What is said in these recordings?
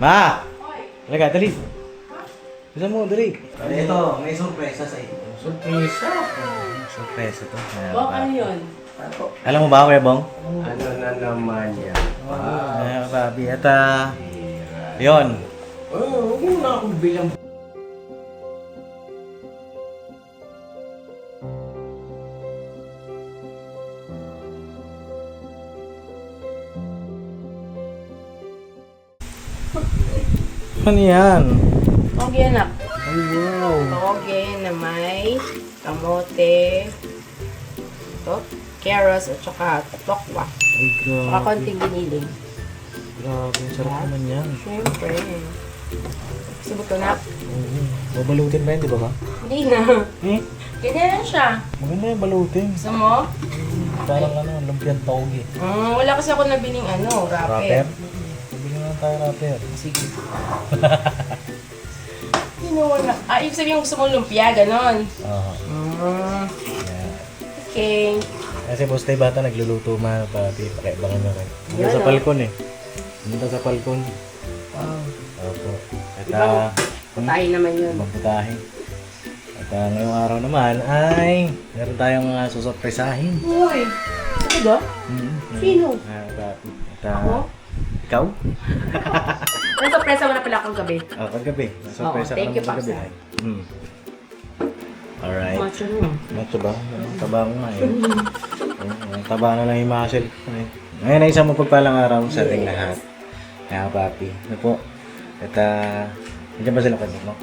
Ma! Talaga, dali. Bisa mo, dali. Ito, may surpresa sa iyo. Surpresa? Surpresa to. Bok, ano yun? Alam mo ba, Kuya Bong? Ano na naman yan? Ay, Bobby. At, yun. Oh, huwag mo na akong bilang. Ano yan? Toge, anak. Ay, wow. Toge na may kamote, ito, carrots, at saka tokwa. Ay, Saka grabe. konting giniling. Grabe, ang sarap naman yan. Siyempre. Subok ko na. Oo. Babalutin ba yan, di ba ba? Hindi na. Eh? Ganyan na siya. Maganda yung balutin. Gusto mo? Parang ano, lumpiang toge. Wala kasi ako nabiling Rapper? rapper. Bibili na lang tayo rapper. Sige. Wala. Ibig sabihin gusto mo lumpia, ganon. Oo. Mm, Yan. okay. Kasi boss tayo bata nagluluto mga papi. Pakiabangan nyo rin. Dito Yan, sa oh. palkon eh. Dito sa palkon. Wow. Opo. At Ibang putahin naman yun. magputahin. At ngayong araw naman ay meron tayong susurpresahin. Uy! Ano ba? Sino? Papi. At Ako? ikaw? Ano sorpresa mo na pala akong gabi? Kagabi. Surpresa ka thank you, naman kagabi. Pops. Alright. Macho mo. Macho ba? Taba ko nga eh. Taba na lang yung muscle. Ngayon ay isang mapagpalang araw sa ating lahat. Kaya papi. Ano po? At nandiyan ba sila kanina mo?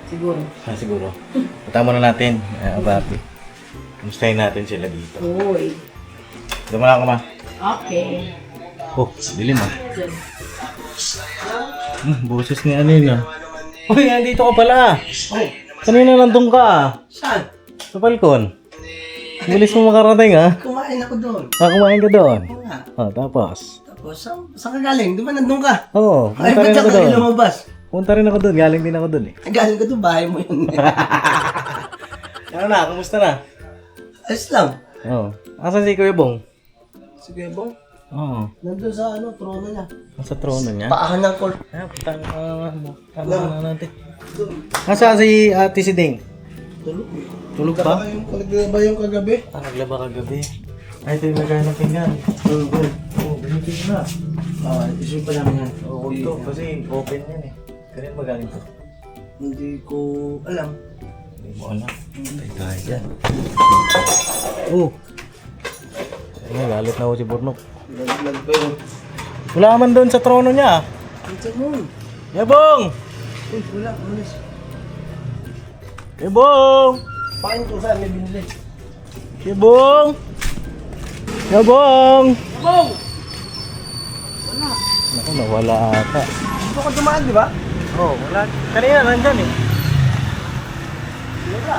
Siguro. Siguro. Punta muna natin. Papi. Kamustahin natin sila dito. Uy. Doon lang ka ma. Okay. Oh, dilim ah. Boses ni Anina. Uy, andito ka pala. Kanina nandun ka. Saan? Sa balkon. Bilis mo makarating ah. Kumain ako doon. Kumain ka doon. Oo nga. Tapos? Tapos, saan ka galing? Di ba nandun ka? Oo, Ay, punta ba't rin ka ako doon. kayo lumabas? Punta rin ako doon, galing din ako doon eh. Ay, galing ka doon, bahay mo yun. Ano na, kumusta na? Ayos lang. Oo. Asan si Kuya Bong? Sige, Bong. Oo. Nandun sa trono niya. Nasa trono niya. Paahan ng court. Punta na natin. Asa si Ate si Ding? Tulog. Tulog pa? Naglaba yung kagabi. Naglaba kagabi. Ay, ito yung nagkaya ng pinggan. Oo, binitin mo na. Issue pa namin yan. Oo, ito. Kasi open yan eh. Kanina magaling to. Hindi ko alam. Hindi mo alam. Tayo tayo dyan. Oh. Ay, galit na ako si Burnok. Naglag pa yun. Wala man doon sa trono niya. Ito mo. Yabong! Uy, wala. Umalis. Yabong! Paano ko saan may binili? Yabong! Yabong! Bong! Naku, nawala ata. Dito ka dumaan, di ba? Oo, wala. Kanina nandyan eh. Wala.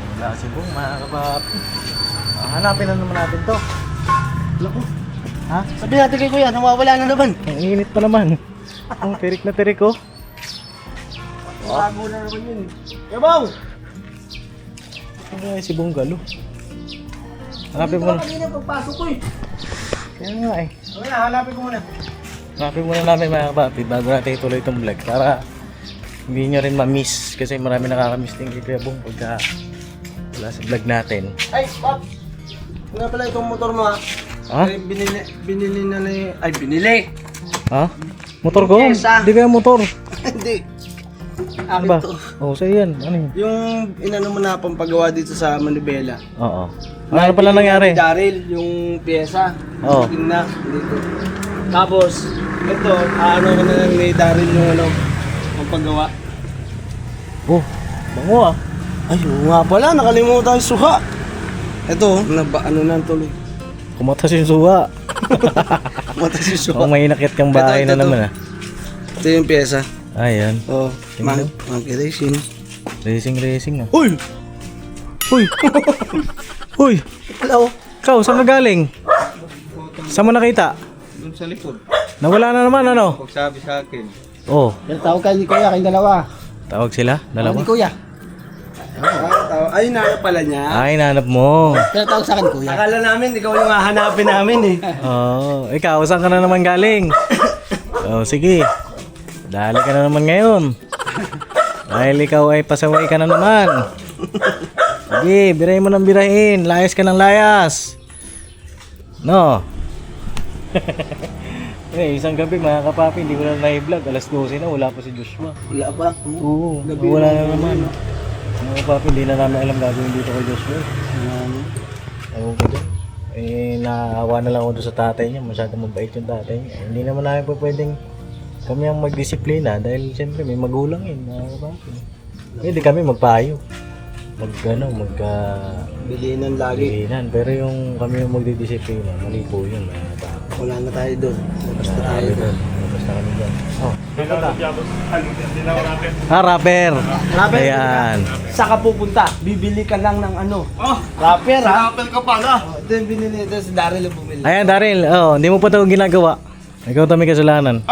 Wala si Bong, mga kapapi. Hanapin na naman natin to. Naku. Ha? Sabi natin kay Kuya, nawawala na naman. Ang init pa naman. Ang tirik na tirik oh. Bago na naman yun. Yabang! Ano si Bong Galo? Hanapin mo na. Kanina pagpasok ko eh. Kaya nga eh. Wala, hanapin ko muna. Hanapin muna namin mga kapapi bago natin ituloy itong vlog. Para hindi nyo rin ma-miss. Kasi marami nakaka-miss din kay Kuya Bong pagka wala sa vlog natin. Ay, Pop! Nga pala itong motor mo ha. Ha? Ay, binili na ni... Ay, binili! Ha? Motor ko? Isa. Hindi kaya motor. Hindi. Ano Akin ba? to. Oo, sa'yo yan. Ano yun? Yung inano mo na pampagawa dito sa Manibela. Oo. Ano pala nangyari? Daryl, yung pyesa. Oo. Tingin na dito. Tapos, ito, ano ko na lang ni Daryl yung ano, pampagawa. Oh, bango ah. Ay, oo nga pala, nakalimutan yung suha. Ito, ano na tuloy. Kumatas yung suha. Matas yung suha. Kung may inakit kang bahay Ito, na naman ah. Ito yung pyesa. Ayan. Oh, Tingnan. monkey racing. Racing ah. Uy! Uy! Uy! Hello? Ikaw, saan ka galing? Saan mo nakita? Doon sa likod. Nawala na naman ano? Pagsabi sa akin. Oh, Tawag kayo ni Kuya, kayong dalawa. tawag sila? Dalawa? Kuya. Ay, nanap pala niya. Ay, nanap mo. Pinatawag sa akin, Kuya. Akala namin, ikaw yung hahanapin namin eh. Oh, ikaw, saan ka na naman galing? Oh, sige. Dali ka na naman ngayon. Dahil ikaw ay pasaway ka na naman. Sige, birahin mo ng birahin. Layas ka ng layas. No? Isang gabi mga kapapi, hindi ko na na-vlog. Alas 12 na, wala pa si Joshua. Wala ba? Oo, wala na naman. Mga kapapi, hindi na namin alam gagawin dito kay Joshua. Ewan ko dyan. Naawa na lang ako doon sa tatay niya. Masyadong mabait yung tatay niya. Hindi naman namin po pwedeng kami ang magdisiplina dahil siyempre may magulang yun. Hindi kami magpayo. Bilinan lagi. Bilinan. Pero yung kami yung magdidisiplina, mali po yun. Wala na tayo doon. Basta tayo doon. Basta kami doon. Oh. Rapper. Rapper. Rapper. Ayan. Saan ka pupunta? Bibili ka lang ng ano? Rapper ha? Rapper ka pala. Ito yung binili. Ito si Daryl yung bumili. Ayan, Daryl. Oh, hindi mo pa ito ginagawa. Ikaw ito may kasalanan.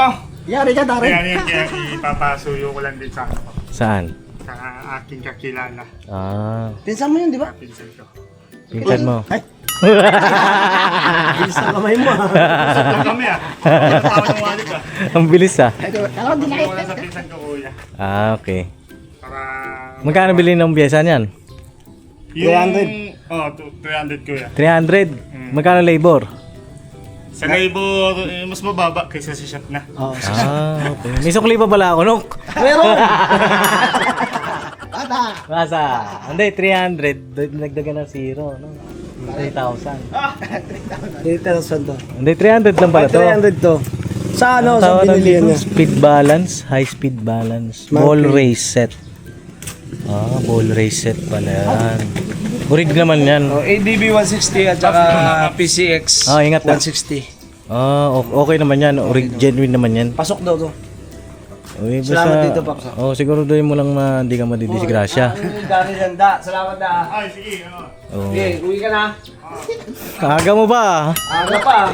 Yari ka, Daryl. Kaya ipapasuyo ko lang din sa Saan? aking kakilala. Pinsan mo yun, di ba? Pinsan ko. Pinsan mo. Ay! Bilis ang kamay mo ha. Usap lang kami Tawa ng wallet Ang bilis ah. Wala sa pinsan ko kuya. Okay. Para... Magkano bilhin ng biyesa niyan? Yung... 300 kuya. 300. Magkano labor? Sa labor, mas mababa kaysa sa shop na. Okay. May sukli pa pala ako, Nok. Meron! Masa? Hindi, 300. Nagdagan ng 0, no? 3,000. 3,000 to. Hindi, 300 lang pala to. 300 to. Sa ano? Sa Tawag binili dito, niya? speed balance, high speed balance, ball race set. Ball race set pala yan. Urig naman yan. ADB 160 at saka PCX Ingat na. 160. Okay naman yan. Genuine naman yan. Pasok daw to. Uy, Salamat dito, Paps. Siguro doon mo lang hindi ka madidisgrasya. Dari ganda. Salamat na. Ay, sige. Okay, uwi ka na. Kaga mo ba? Aga pa.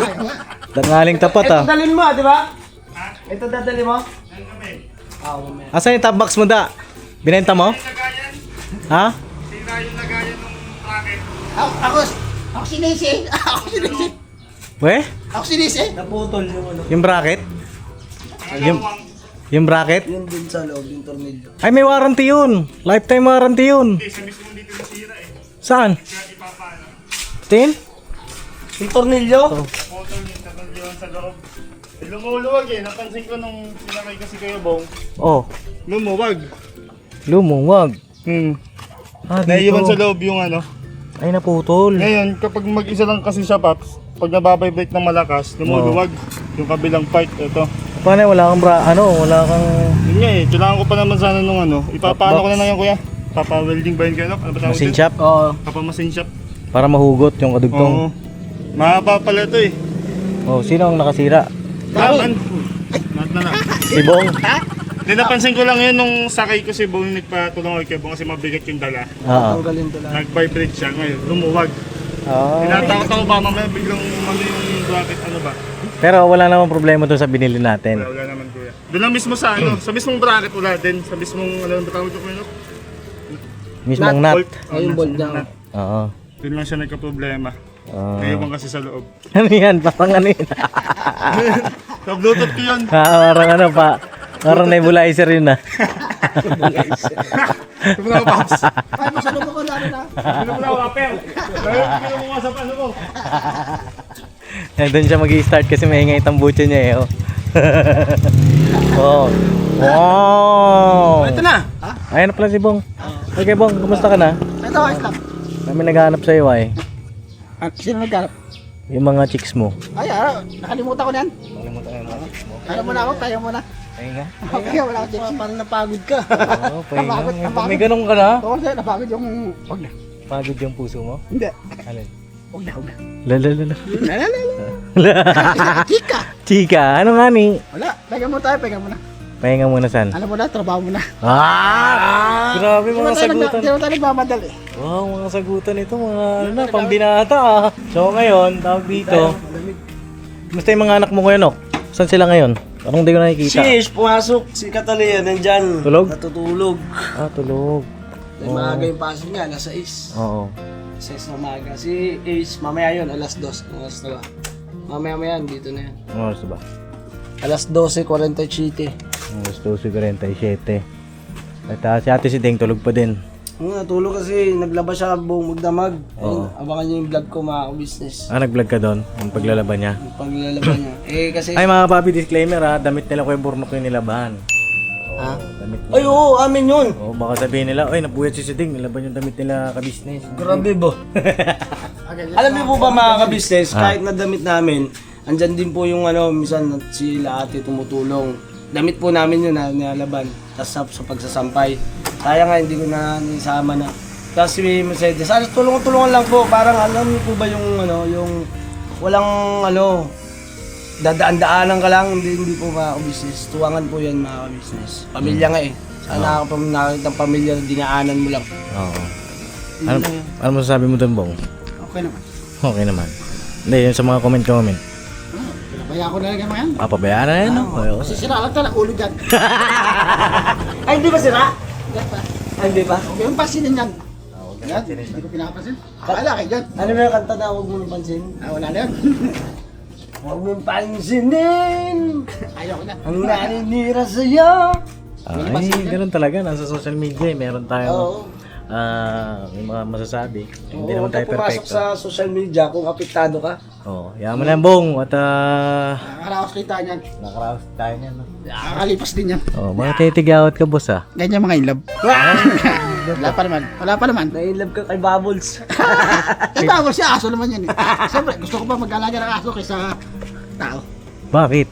Tangaling tapat Ito dalhin mo, di ba? Ito dadalhin mo? Mamaya. Asan yung top box mo da? Binenta mo? Ha? Sira yung lagayan ng bracket. Ako sinisi. We? Ako sinisi. Naputol yung ano. Yung bracket? Yung bracket? Yun din sa loob, yung tornilyo. Ay, may warranty yun. Lifetime warranty yun. Sa mismo dito nasira Saan? Kaya ipapano. Tin? Yung tornilyo? Motor niya, tagal yun sa loob. Lumuluwag napansin ko nung sinakay kasi kayo bong. Lumuwag. Lumuwag. Naiiwan sa loob yung ano. Ay, naputol. Ngayon, kapag mag-isa lang kasi siya, Paps, pag nababibrate ng malakas, lumuluwag. Yung kabilang part, ito. Paano, wala kang wala kang... Yun nga kailangan ko pa naman sana nung ano. Ipapaano ko na lang yan, kuya. Papa-welding ba yun kayo? Ano ba tawag Machine dun? shop? Oo. Papa-machine shop. Para mahugot yung Oo. kadugtong. Mahaba pala ito Sino ang nakasira? Laman. Mat na lang. Si Bong? Hindi, napansin ko lang yun nung sakay ko si Bong, nagpatulong ako kay Bong kasi mabigat yung dala. Tanggalin to lang. Nag-vibrate siya ngayon, lumuwag. Tinatakot ako ba mamaya biglang yung bracket, ano ba? Pero wala namang problema doon sa binili natin. Wala naman kuya. Doon lang mismo sa ano, sa mismong bracket wala din, sa mismong ano ba tawag ko kuya? Mismong nut. Bolt. Yung bolt niya. Oo. Doon lang siya nagka-problema. Ngayon kasi sa loob. Ano yan? Parang ano yun? Sa Bluetooth ko yun. Parang ano pa. Parang nebulizer yun Ito na ako, Paps. Ay, masalubong ko na na. Ito na ako, Rapper. Kaya mo nga sa paso ko. Doon siya mag-i-start kasi maingay tambucho niya Wow! Ito na. Ayan na pala si Bong. Okay Bong, kumusta ka na? Ito, ayos lang. Kami naghahanap sa'yo Sino nagkarap? Yung mga chicks mo. Ay, nakalimutan ko na yan. Nakalimutan ko yung mga chicks mo. Ano muna ako, tayo muna. Pahinga? Okay, wala akong chicks. Parang napagod ka. Oo, pahinga. Napagod. May ganun ka na? Oo, sir, napagod yung... Huwag na. Pagod yung puso mo? Hindi. Alin? Huwag na. Lalalala. Chika! Chika, ano nga ni? Wala, pegang mo tayo, pegang mo na. Pahinga muna san? Ano mo na, trabaho mo na. Grabe mga sagutan. Di mo tayo nagmamadali. Wow, mga sagutan ito, mga pambinata So ngayon, tawag dito. Basta yung mga anak mo ngayon, saan sila ngayon? Parang hindi ko nakikita. Pumasok. Si Catalina, nandyan. Tulog? Natutulog. Tulog. Dahil maaga yung pasok niya, alas 6. Oo. 6 na maaga. Si Ace, mamaya yun, alas 2. Alas 2. Mamaya yan, dito na yan. Ano oras ba? Alas 12:47. Gusto siguro 47. At si ate si Deng tulog pa din. Natulog kasi naglaba siya buong magdamag. Oo. Abangan niyo yung vlog ko mga business. Nag-vlog ka doon, yung paglalaban niya. Yung paglalaban niya. Kasi... Ay mga papi, disclaimer ha, damit nila Kuya Burnok yung nilaban. Ha? Damit nila. Ay oo, amin yun. Oo, baka sabihin nila, ay napuyat si Deng, nilaban yung damit nila ka-business. Grabe ba? Alam niyo po ba mga ka-business, kahit na damit namin, andyan din po yung minsan sila ate tumutulong. Damit po namin yun na nilalaban. Tapos sa pagsasampay. Kaya nga hindi ko na nisama na. Tapos si Mercedes, tulungan lang po. Parang alam niyo po ba yung yung walang dadaan-daanan ka lang, hindi po mga business. Tuwangan po yan mga business. Pamilya nga eh. Sana nakakita ng pamilya na dinaanan mo lang. Oo. Ano masasabi mo doon, Bong? Okay naman. Okay naman. Hindi, yun sa mga comment. Kaya ako na lang yan. Pabayaan na yan, no? Oo. Sisira lang talaga ulo dyan. Ay, hindi ba sira? Ay, hindi ba? Huwag yung pasinin yan. Yan, hindi ko pinapasin. Akala kayo dyan. Ano ba yung kanta na huwag mo nang pansin? Wala na yan. Huwag mong pansinin Ayaw ko na. ang naninira sa'yo. Ay, ganun talaga. Nasa social media, meron tayong Oo. may mga masasabi. Hindi naman Huwag tayo ka pumasok perfecto. sa social media kung apektado ka. Oo, yaman lang, Bong. At Nakakaraos kita niyan. nakaraos tayo niyan, no? Nakakalipas din yan. Oo, mga titigawat ka, boss, ah. Ganyan mga inlove. Wala pa naman. Wala pa naman. Na-inlove ka kay Bubbles. Eh bago si aso naman yan eh. Siyempre, gusto ko pa mag-alaga ng aso kaysa tao. Bakit?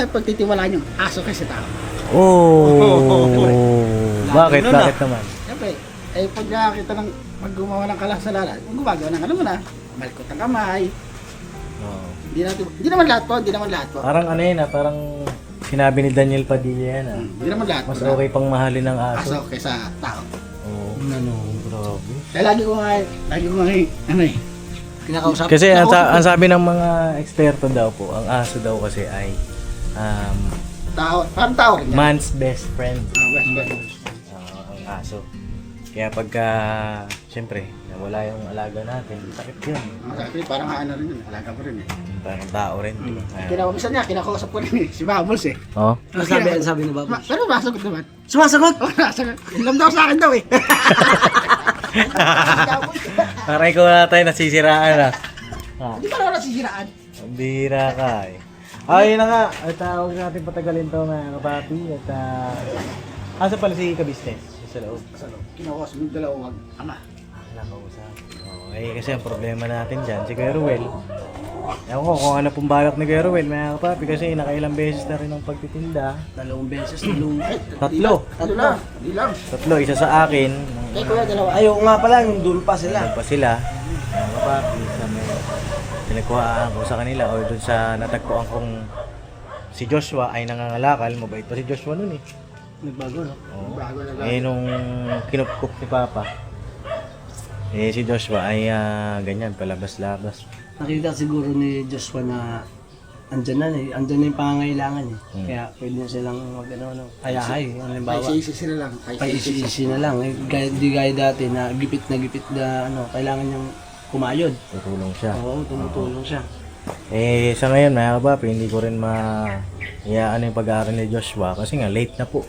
Pagtitiwalaan yung aso kaysa tao. Oh, bakit? Ganun, Bakit naman? Siyempre, pag nakakita ng pag gumawa ng kalasalanan, kung gumagawa ng mo na, malikot ang kamay. Oo. Hindi naman lahat po. Parang ano yun, parang sinabi ni Daniel Padilla yan, ah. Hindi naman lahat po. Mas okay pang mahalin ng aso. Aso kaysa tao. Oo. Grabe. Kaya lagi ko nga Kinakausap. Kasi ang sabi ng mga eksperto daw po, ang aso daw kasi ay tao, parang tao rin yan. man's best friend. West. Ang aso. Kaya pagka, siyempre, nawala yung alaga natin, sakit yun. Sabi, parang ano rin yun, alaga ko rin eh. Parang tao rin. Di ba? Kaya- Kinakausap niya, kinakausap ko rin eh, si Bubbles eh. Oh? Ano sabi ni Bubbles? Pero masagot naman. Sumasagot! Masagot. Ilam daw sa akin daw eh. Parang ikaw na tayo nasisiraan, ah. Hindi pa naman nasisiraan. Ang bihira ka, eh. Ayun na nga. At huwag natin patagalin to, mga kapapi. At asa pala si ka-business? Sa loob. Kinakausap yung dalawang ama. Nakausap. Okay, kasi ang problema natin dyan, si Kuya Ruel. Ewan ko kung ano pong balak ni Kuya Ruel, mga kapapi, kasi nakailang beses na rin ang pagtitinda. 2 beses na lumit. Tatlo. Ano na? Hindi lang. Tatlo, isa sa akin. Kaya kuya dalawa. Ayaw nga pala, doon pa sila. Doon pa sila. Mga kapapi, sa may pinagkuhaan ko sa kanila o doon sa natagpuan kong si Joshua ay nangangalakal. Mabait pa si Joshua nun eh. Nagbago, no? Oo. Bago na Eh nung kinupkup ni Papa, si Joshua ay ganyan, palabas-labas. Nakita siguro ni Joshua na andyan na yung pangangailangan eh. Kaya pwede na silang ayahay. Halimbawa, Paisi-isi sila lang. paisi-isi na lang. Di gaya dati na gipit na kailangan niyang kumayod. Tutulong siya. Oo, tumutulong siya. Sa ngayon, mga kapapi, hindi ko rin iyaan yung pag-aaral ni Joshua kasi nga late na po.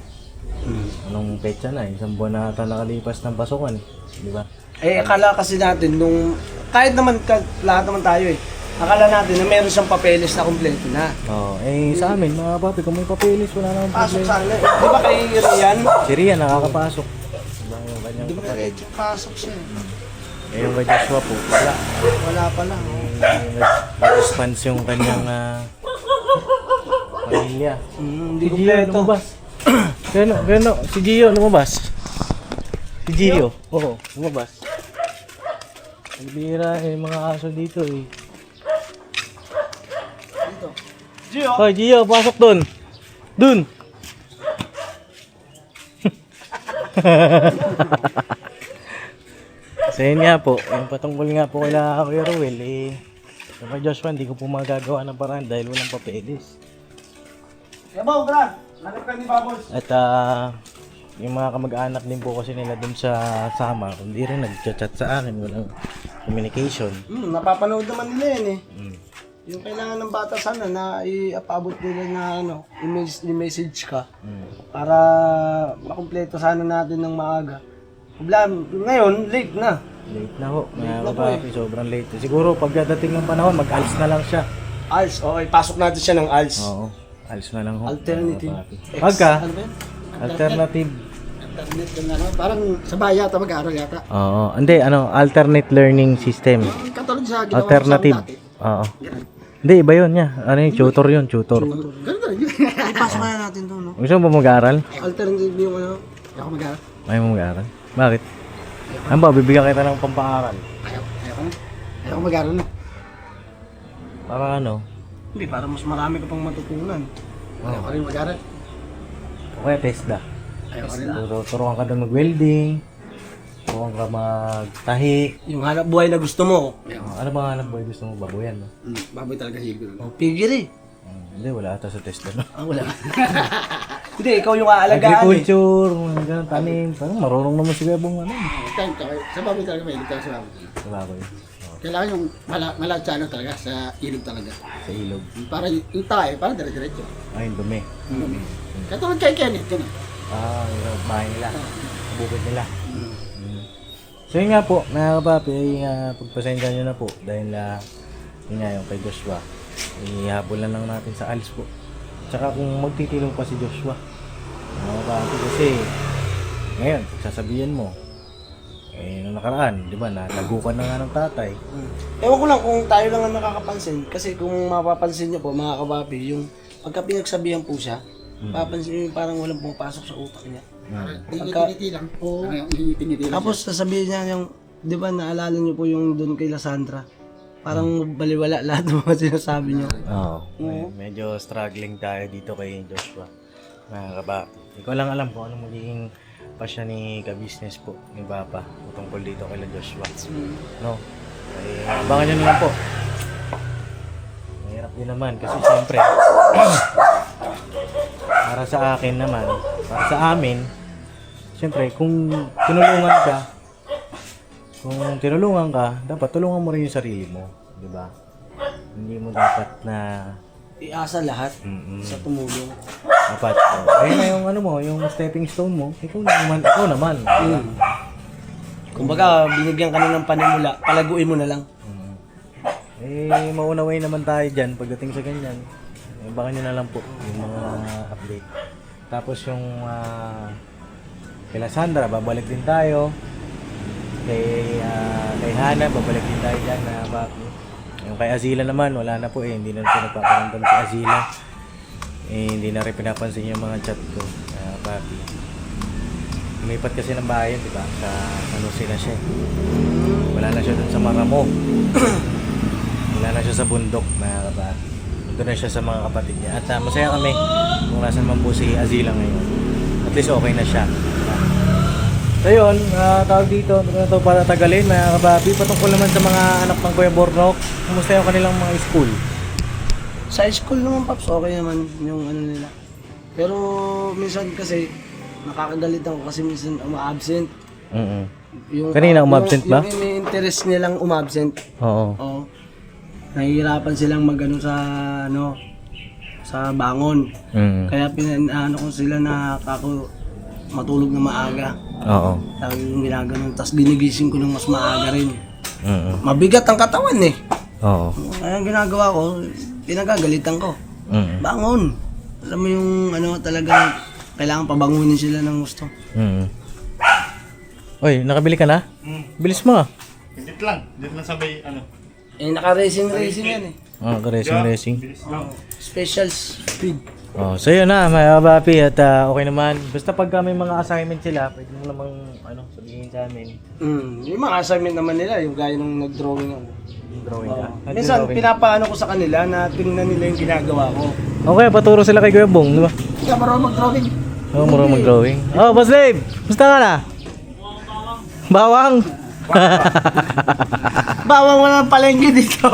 Anong petsa na, isang buwan na ata nakalipas ng pasukan eh. Di ba? Akala kasi natin kahit naman lahat naman tayo eh. Akala natin na meron siyang papeles na kompleto na. Oo, sa amin, mga kapapi, kung may papeles, wala namang Pasok problema. sana. Di ba kay Rian? Si Rian nakakapasok. Diba yung kanyang Di ba kapatid? pasok siya? Yung kay Joshua po, wala. Wala pa lang. Nag-response yung kanyang pamilya. Hindi Si Gio kompleto. lumabas. Gano, si Gio lumabas. Si Gio, oo, lumabas. Nagbira mga aso dito eh. Gio? Hoy Gio, pasok dun. Dun. So yun nga po, yung patungkol nga po kila Kuya Ruel kay Joshua, hindi ko po magagawa ng paraan dahil walang papeles. Yabaw, gra! Nagap ka ni Bubbles. At yung mga kamag-anak din po kasi nila dun sa Samar, hindi rin nag-chat sa akin, walang communication. Napapanood naman nila yan eh. Yung kailangan ng bata sana na iapabot nila na ano, i-message ka para makumpleto sana natin ng maaga. Problem, ngayon, late na. Late na ho. Mga kapapi, sobrang late. Siguro pagdating ng panahon, mag-ALS na lang siya. ALS, okay, pasok natin siya ng ALS. Oo. ALS na lang ho. Alternative. Mga kapapi. Pagka, Ano ba yun? alternative. Internet yung ano, parang sa bahay yata mag-aaral yata. Oo. Hindi, alternate learning system. Yung katulad sa ginawa Alternative. ko sa amin dati. Oo. Hindi, iba yun niya. Ano yung tutor yun, tutor. Ganun na rin yun. Ipasok kaya natin doon, no? Gusto mo ba mag-aaral? Alternative yung ano. Ayaw ko mag-aaral. Ayaw mo mag-aaral? Bakit? Ano ba, bibigyan kita ng pampaaral. Ayaw ko na. Ayaw ko mag-aaral na. Para ano? Hindi, para mas marami ka pang matutunan. Ayaw ko rin mag-aaral. O kaya TESDA. Ayaw ko rin. Turuan ka doon mag-welding. Turuan ka magtahi. Yung hanap buhay na gusto mo. Ano ba hanap buhay gusto mo? Baboyan, no? Baboy talaga hilig ko. Oh, pigil eh. Hindi, wala ata sa TESDA, no? Ah, wala. Hindi, ikaw yung aalagaan eh. Agriculture, mga ganun, tanim. Parang marunong naman si Bebong ano. Sa baboy talaga mahilig talaga sa baboy. Baboy. Kailangan yung malad sa ano talaga, sa ilog talaga. Sa ilog. Para yung tayo, parang dire-diretso. Ay, yung dumi. Katulad kay Kenneth, yun eh. Yung bahay nila. Sa bukid nila. So yun nga po, mga kapapi, ay pagpasensya nyo na po. Dahil yun nga yung kay Joshua. Ihabol na lang natin sa ALS po. Tsaka kung magtitilong pa si Joshua. Mga kapapi, kasi ngayon, sasabihin mo, nung nakaraan, di ba, natagukan na nga ng tatay. Ewan ko lang kung tayo lang ang nakakapansin. Kasi kung mapapansin niyo po, mga kapapi, yung pagka pinagsabihan po siya, papansin niyo yung parang walang pumapasok sa utak niya. Tiniti lang. Oo. Tiniti lang. Tapos sasabihin niya yung, di ba naalala niyo po yung doon kay Sandra? Parang baliwala lahat ng mga sinasabi niyo. Oo. Medyo struggling tayo dito kay Joshua. Mga kapapi. Hindi ko lang alam kung ano magiging pasya ni ka-business po, ni Papa, tungkol dito kay Joshua. No? Ay, abangan nyo na lang po. Mahirap din naman kasi siyempre, para sa akin naman, para sa amin, siyempre, kung tinulungan ka, dapat tulungan mo rin yung sarili mo. Di ba? Hindi mo dapat na Iasa lahat sa tumulong. dapat. Ayun na yung ano mo, yung stepping stone mo. Ikaw naman. Kumbaga, binigyan ka na ng panimula, palaguin mo na lang. Maunaway naman tayo dyan pagdating sa ganyan. Baka nyo na lang po yung mga update. Tapos yung kay Sandra, babalik din tayo. Kay Hana, babalik din tayo dyan na yung kay Azila naman, wala na po hindi na pinagpaparamdam si Azila. Hindi na rin pinapansin yung mga chat ko. Papi. Lumipat kasi ng bayan, di ba? Sa San Jose na siya. Wala na siya dun sa Maramo. Wala na siya sa bundok, mga kapapi. Doon na siya sa mga kapatid niya. At masaya kami kung nasan man po si Azila ngayon. At least okay na siya. So yun, tawag dito, ito para tagalin mga kababi, patungkol naman sa mga anak ng Kuya Bornok, kumusta yung kanilang mga school? Sa school naman, Paps, okay naman yung ano nila. Pero minsan kasi, nakakagalit ako kasi minsan umabsent. Yung, Kanina umabsent ba? Yung ini-interest nilang umabsent. Oo. Oo. Nahihirapan silang magano sa bangon. Kaya pinaano ko sila na matulog na maaga. Oo. Lagi yung ginaganon. Tapos ginigising ko ng mas maaga rin. Mabigat ang katawan eh. Oo. Kaya ang ginagawa ko, pinagagalitan ko. Bangon. Alam mo yung talagang kailangan pabangunin sila ng gusto. Oy, nakabili ka na? Bilis mo ah. Edit lang sabay Naka-racing yan eh. Racing. Special speed. So yun na, mga kabapi, at okay naman. Basta pagka may mga assignment sila, pwede mo namang sabihin sa amin. Yung mga assignment naman nila, yung gaya nung nag-drawing ako. Drawing ka. Minsan, pinapaano ko sa kanila na tingnan nila yung ginagawa ko. Okay, paturo sila kay Kuya Bong, di ba? Ikaw marunong mag-drawing. Oo, marunong mag-drawing. Boss Dave! Musta ka na? Bawang! Bawang wala ng palengke dito.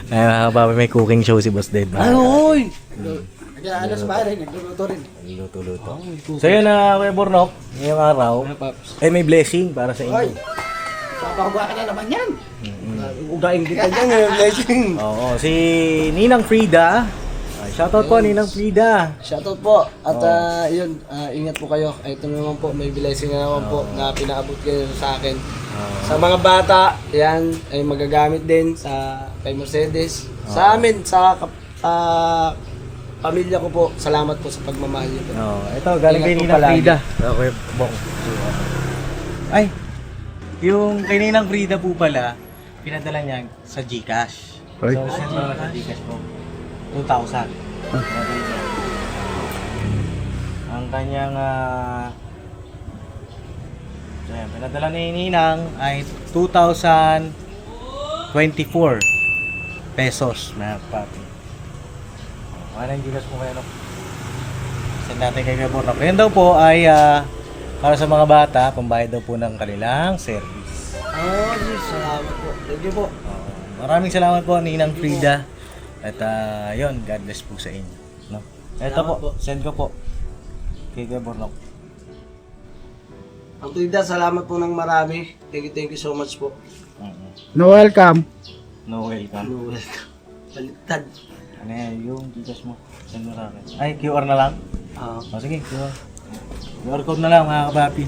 Ay, mga kababi, may cooking show si Boss Dave. Ay, oy! Kaya sa bahay rin, nagluluto rin. Luto-luto. So yun na, Kuya Bornok, ngayong araw, ay may blessing para sa inyo. Papahuga ka na naman yan. Ugain kita dyan eh, blessing. Oo, si Ninang Frida. Ay, shoutout po, Ninang Frida. Shoutout po. At yun, ingat po kayo. Ito naman po, may blessing na naman po na pinaabot kayo sa akin. Sa mga bata, yan ay magagamit din sa kay Mercedes. Sa amin, sa pamilya ko po, salamat po sa pagmamahal niyo po. Ito, galing kay Ingat po Ninang palagi. Frida. Okay, bong. Ay, yung kay Ninang Frida po pala, pinadala niya sa GCash. So, send mo na sa GCash po. 2,000. Ang kanyang so, yan, pinadala ni Ninang ay 2,024 pesos, mga papi. Wala yung GCash po kayo, no? Send natin kay Bornok. Yan daw po ay para sa mga bata, pambayad daw po ng kanilang service. Salamat po. Thank you po. Maraming salamat po, Ninang Frida. At yun, God bless po sa inyo. No? Ito po, send ko po. Kay Bornok. Ang Frida, salamat po ng marami. Thank you so much po. No welcome. No welcome. Ano, welcome. Baliktad. Ano yan, yung Gcash mo. Send mo sa akin. Ay, QR na lang? Sige, QR. QR code na lang, mga kapapi.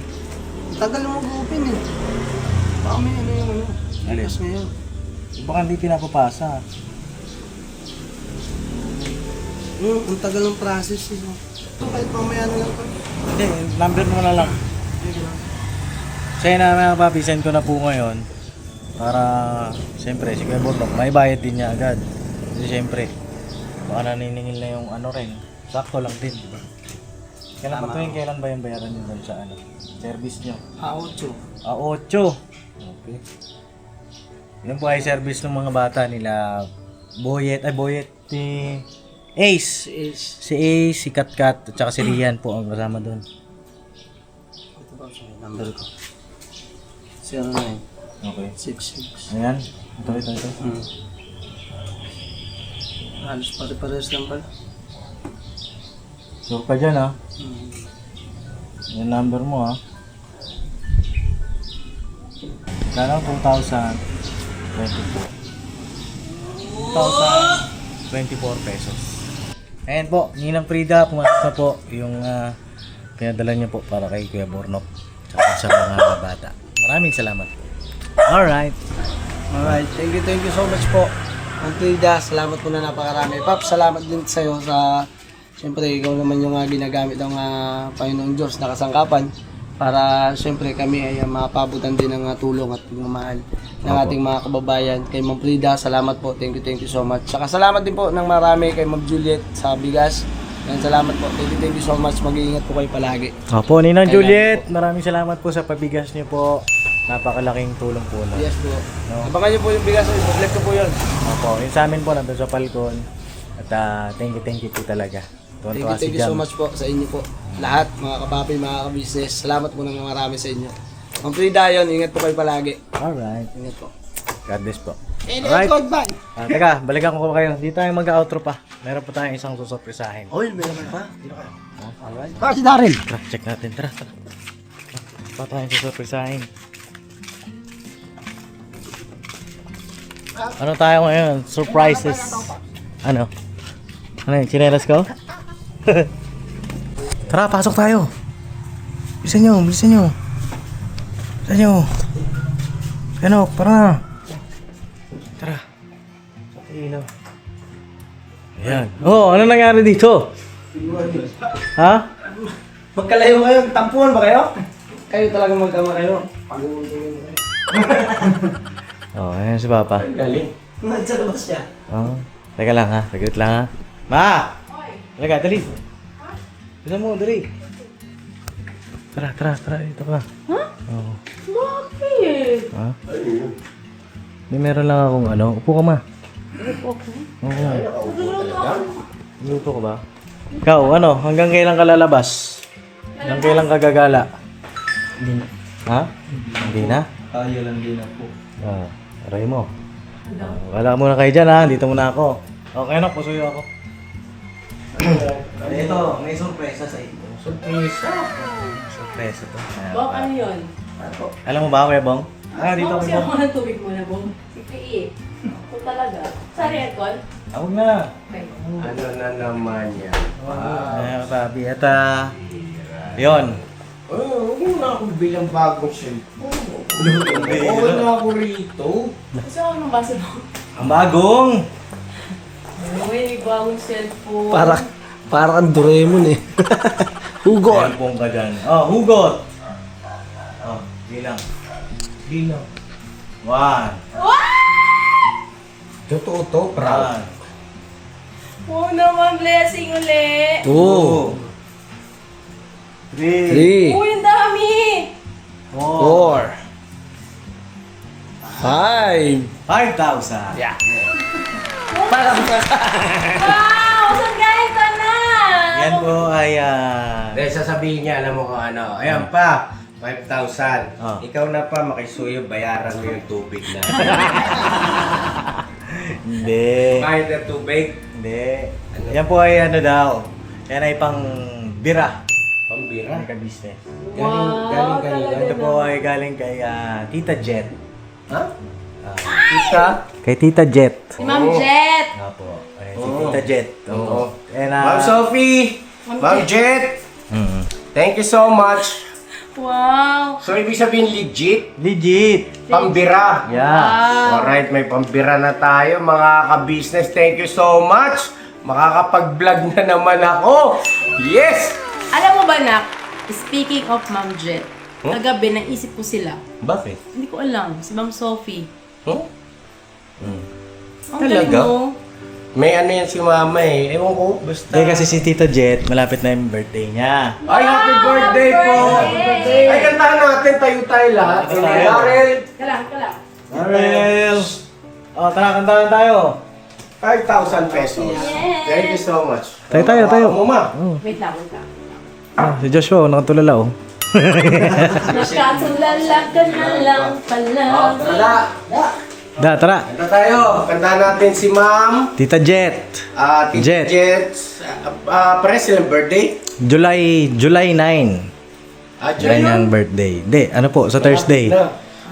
Tagal na mag-open eh. Baka may ano yung ano. Alin? Likas ngayon. Baka hindi pinapapasa. Ang tagal ng process eh. Kahit mamaya na lang pa. Hindi, number mo na lang. Sa'yo na, mga kapapi, send ko na po ngayon. Para, siyempre, si Kuya Bornok, may bayad din niya agad. Kasi siyempre, baka naniningil na yung ano rin. Sakto lang din, di ba? Kailan ba yung bayaran niyo doon sa ano? Service niyo? 8. 8. Okay. Yun po ay service ng mga bata nila Boyet, si Ace. Si Ace, si Katkat, at saka si Rian po ang kasama doon. Ito ba siya? Number ko. 09. Okay. 66. Ayan. Ito. Halos pare-pares lang pala. Sure ka dyan, ha? Yung number mo, ha? Kano 2,024. 2,024 pesos. Ayan po, Ninang Frida, pumasok na po yung pinadala niya po para kay Kuya Bornok at sa mga bata. Maraming salamat po. Alright. Thank you so much po. Ang Frida, salamat po na napakarami. Pap, salamat din sa'yo sa... Siyempre, ikaw naman yung ginagamit ng Panginoong Diyos na kasangkapan para siyempre kami ay mapabutan din ng tulong at pagmamahal ng ating mga kababayan. Kay Ma'am Frida, salamat po. Thank you so much. Saka salamat din po ng marami kay Ma'am Juliet sa bigas. Yan, salamat po. Thank you so much. Mag-iingat po kayo palagi. Opo, Ninang Juliet, maraming salamat po sa pabigas niyo po. Napakalaking tulong po na. Yes po. No? Abangan niyo po yung bigas. Mag-left ko po yun. Opo, yung sa amin po nandun sa Falcon. At thank you po talaga. Thank you so much po sa inyo po. Lahat, mga kapapi, mga kabisnes. Salamat po ng marami sa inyo. Ma'am Frida, yun, ingat po kayo palagi. Alright. Ingat po. God bless po. Alright. Goodbye. Teka, balikan ko kayo. Di tayo mag-outro pa. Meron pa tayong isang susurpresahin. Oy, meron pa. Alright. Si Daryl. Tara, check natin. Tara. Pa tayong susurpresahin. Ano tayo ngayon? Surprises. Ano? Ano yun? Chinelas ko? Tara, pasok tayo. Bilisan nyo. Ano, para na. Tara. Ilaw. Ayan. Oh, ano nangyari dito? Ha? Magkalayo kayo. Tampuan ba kayo? Kayo talaga magkama kayo. Pag-uulungin mo kayo. Oh, ayan si Papa. Galing. Nasa labas siya. Oh. Teka lang ha. Saglit lang ha. Ma! Talaga, dali. Bisa mo, dali. Tara. Dito ka. Ha? Oo. Bakit? Ha? May meron lang akong ano. Upo ka, Ma. Okay. Oo. Luto ka ba? Ikaw, ano? Hanggang kailan ka lalabas? Hanggang kailan ka gagala? Hindi na. Ha? Hindi na? Kaya lang din ako. Aray mo. Wala muna kayo dyan ha. Dito muna ako. Okay na, pusuyo ako. Ito, may sorpresa sa inyo. Sorpresa to. Bok, ano yun? Alam mo ba, Kuya Bong? Dito Kasi ako. ako ng tubig muna, Bong. Sige, ito talaga. Sorry, Aircon. Huwag na. Okay. Ano na naman yan? Ay, papi. At yun. Huwag mo na akong bilang bagong cellphone. Oo na ako rito. Gusto ko nung basa mo. Ang bagong. May bagong cellphone. Para kang Doraemon eh. Hugot! Cellphone ka dyan. Hugot. Bilang. Bilang. 1. Totoo to, proud. 1. Oo naman, blessing uli. 2, 3. 3, Uy, ang dami! 4, 5. 5,000. Yeah. Wow! Saan galing ka na? Yan po ay Dahil sasabihin niya, alam mo kung ano, ayan pa, 5,000. Ah. Ikaw na pa, makisuyo, bayaran mo yung tubig na. Hindi. Kahit na tubig, Hindi. Yan po ay ano daw. Yan ay pang bira. pambira. Ang ka-business. Galing kanina. talaga Ito po ay galing kay Tita Jet. Ha? Tita? Kay Tita Jet. Si Ma'am Jet. Nga po. Ay, si Tita Jet. Oo. And, Ma'am Sophie, Ma'am Jet, mm, thank you so much. Wow! So, ibig sabihin legit, legit. pambira. Yeah. Alright, may pambira na tayo mga ka-business. Thank you so much. Makakapag-vlog na naman ako. Yes! Alam mo ba, Nak? Speaking of Ma'am Jet, kagabi naisip ko sila. Bakit? Hindi ko alam. Si Ma'am Sophie. Huh? Ang Talaga? galing mo. May ano yan si mama eh. Ewan ko, basta. Hindi kasi si Tita Jet, malapit na yung birthday niya. Ay, happy birthday po! Ay, kantahan natin. Tayo lahat. Tayo tayo. Darrell, Kalang. Marel! Tara, kantahan tayo. 5,000 pesos. Yes. Thank you so much. Tayo. Mo, ma. Wait lang. Si Joshua, nakatulala oh. Nakatulala ka na lang pala. Tara. Tara. Kanta tayo. Kantahan natin si ma'am. Tita Jet. Tita Jet. Jets. Pares silang birthday. July 9. Yan yung birthday. Hindi, ano po, sa Thursday.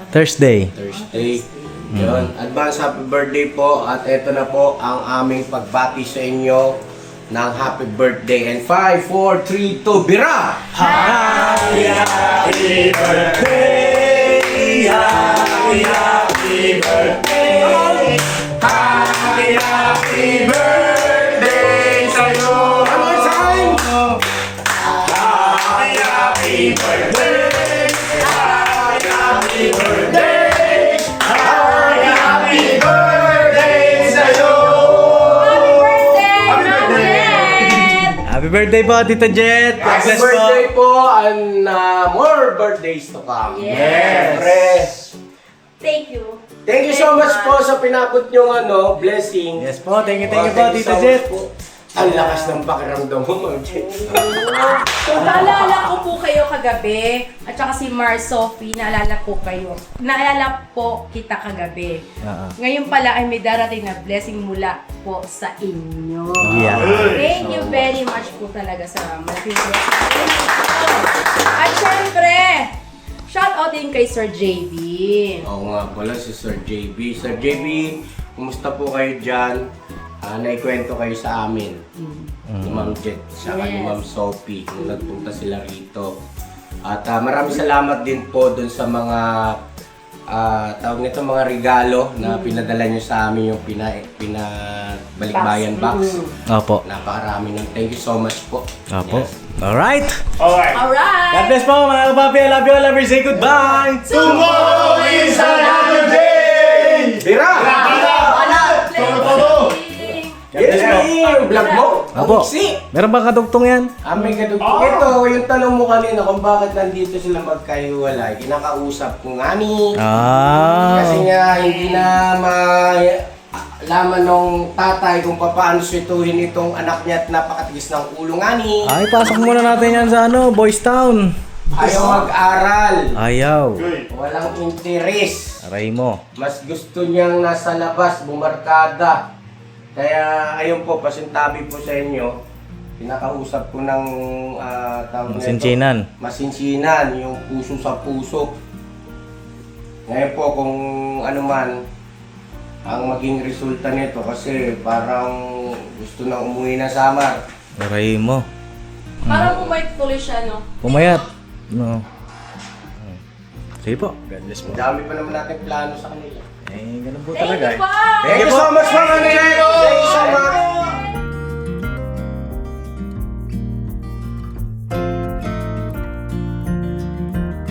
Thursday. Thursday. Yun. Advance happy birthday po. At eto na po ang aming pagbati sa inyo ng happy birthday. And 5, 4, 3, 2, bira! Happy birthday sa'yo! One more time! Happy birthday! Happy birthday! Happy birthday sa'yo! Happy birthday, Ma'am Jet! Happy birthday po, Tita Jet. God Happy bless birthday po. po and more birthdays to come. Yes. Siyempre. Thank you. Thank you so much po sa pinabot nyong blessing. Yes po, thank you po, Thank you Tita so Jet. much po. Ang lakas ng pakiramdam mo, Ma'am Jet. Naalala ko po kayo kagabi, at saka si Mar Sophie, naalala ko kayo. Naalala po kita kagabi. Ngayon pala ay may darating na blessing mula po sa inyo. Yeah. Thank you very much po talaga sa malaking blessing. At syempre, shout out din kay Sir JB. Oo nga pala si Sir JB. Sir JB, kumusta po kayo dyan? Naikwento kayo sa amin. Ni Ma'am Jet, saka ni Yes. Ma'am Sophie, nung nagpunta sila rito. At maraming salamat din po dun sa mga tawag nito, mga regalo na pinadala nyo sa amin, yung pinabalikbayan box. Opo. Napakarami nun. Thank you so much po. Opo. Yes. Alright. Alright. God Alright! bless po mga kapapi. I love you. I love you. Say goodbye. Tomorrow is another day! Bira! Todo! Yes, yung vlog mo. Opo. Iksi. Meron bang kadugtong yan? May kadugtong. Ito, yung tanong mo kanina kung bakit nandito sila magkahiwalay. Kinakausap ko nga ni. Kasi nga, hindi na laman ng tatay kung paano swituhin itong anak niya at napakatigis ng ulo nga ni. Ay, pasok muna natin yan sa Boys Town. Ayaw mag-aral. Ayaw. Good. Walang interes. Aray mo. Mas gusto niyang nasa labas, bumarkada. Kaya ayun po, pasintabi po sa inyo. Pinakausap ko ng tawag nito, Masinsinan. masinsinan, yung puso sa puso. Ngayon po kung ano man ang maging resulta nito kasi parang gusto na umuwi na Samar. Aray mo. Parang bumait tuloy siya, no? Pumayat. No. Sige po. God bless po. Ang dami pa naman natin plano sa kanila. Eh, ganun po Thank talaga you po! Thank you so much mga kanila! Thank you so much!